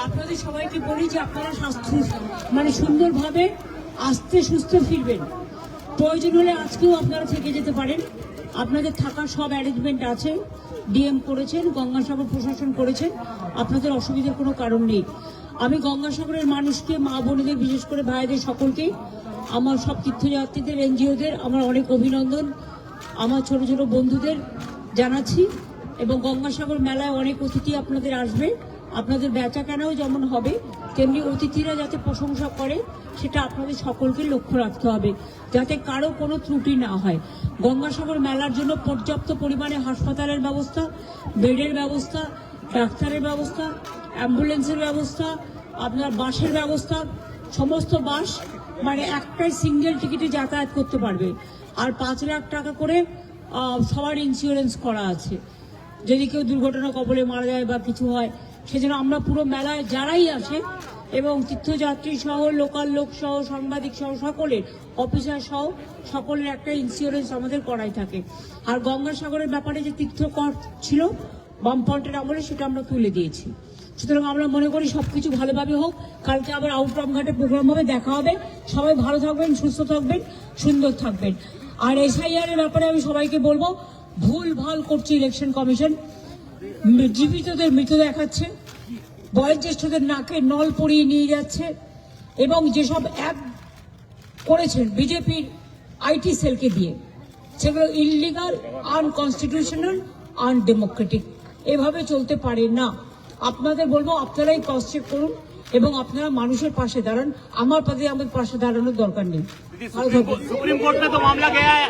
আপনাদের সবাইকে বলি যে আপনারা স্বাস্থ্য মানে সুন্দরভাবে আস্তে সুস্থ ফিরবেন। প্রয়োজন হলে আজকেও আপনারা থেকে যেতে পারেন। আপনাদের থাকার সব অ্যারেঞ্জমেন্ট আছে, ডিএম করেছেন, গঙ্গাসাগর প্রশাসন করেছেন, আপনাদের অসুবিধার কোনো কারণ নেই। আমি গঙ্গাসাগরের মানুষকে, মা বোনেদের, বিশেষ করে ভাইদের সকলকে, আমার সব তীর্থযাত্রীদের, এনজিওদের আমার অনেক অভিনন্দন, আমার ছোট ছোট বন্ধুদের জানাচ্ছি। এবং গঙ্গাসাগর মেলায় অনেক অতিথি আপনাদের আসবে, আপনাদের বেচা কেনাও যেমন হবে তেমনি অতিথিরা যাতে প্রশংসা করে সেটা আপনাদের সকলকে লক্ষ্য রাখতে হবে, যাতে কারো কোনো ত্রুটি না হয়। গঙ্গাসাগর মেলার জন্য পর্যাপ্ত পরিমাণে হাসপাতালের ব্যবস্থা, বেডের ব্যবস্থা, ডাক্তারের ব্যবস্থা, অ্যাম্বুলেন্সের ব্যবস্থা, আপনার বাসের ব্যবস্থা, সমস্ত বাস মানে একটাই সিঙ্গেল টিকিটে যাতায়াত করতে পারবে। আর 5 লাখ টাকা করে সবার ইন্স্যুরেন্স করা আছে, যদি কেউ দুর্ঘটনা কবলে মারা যায় বা কিছু হয় সেজন্য আমরা পুরো মেলায় যারাই আসে এবং তীর্থযাত্রী সহ, লোকাল লোক সহ, সাংবাদিক সহ, সকলের, অফিসার সহ সকলের একটা ইন্স্যুরেন্স আমাদের করাই থাকে। আর গঙ্গাসাগরের ব্যাপারে যে তীর্থকর ছিল বামফ্রন্টের আমলে সেটা আমরা তুলে দিয়েছি। সুতরাং আমরা মনে করি সবকিছু ভালোভাবে হোক। কালকে আবার আউটরাম ঘাটে প্রোগ্রাম হবে, দেখা হবে। সবাই ভালো থাকবেন, সুস্থ থাকবেন, সুন্দর থাকবেন। আর SIR এর ব্যাপারে আমি সবাইকে বলবো, ভুল ভাল করছে ইলেকশন কমিশন। জীবিতদের মৃত দেখাচ্ছে, বয়োজ্যেষ্ঠদের নাকে নল পরিয়ে নিয়ে যাচ্ছে এবং যেসব অ্যাপ করেছেন বিজেপির IT সেলকে দিয়ে, সেগুলো ইললিগাল, আনকনস্টিটিউশনাল, আনডেমোক্রেটিক। এভাবে চলতে পারে না। আপনাদের বলবো আপনারাই ক্রস চেক করুন এবং আপনারা মানুষের পাশে দাঁড়ান। আমার পাশে দাঁড়ানোর দরকার নেই। सुप्रीम कोर्ट में तो मामला गया है।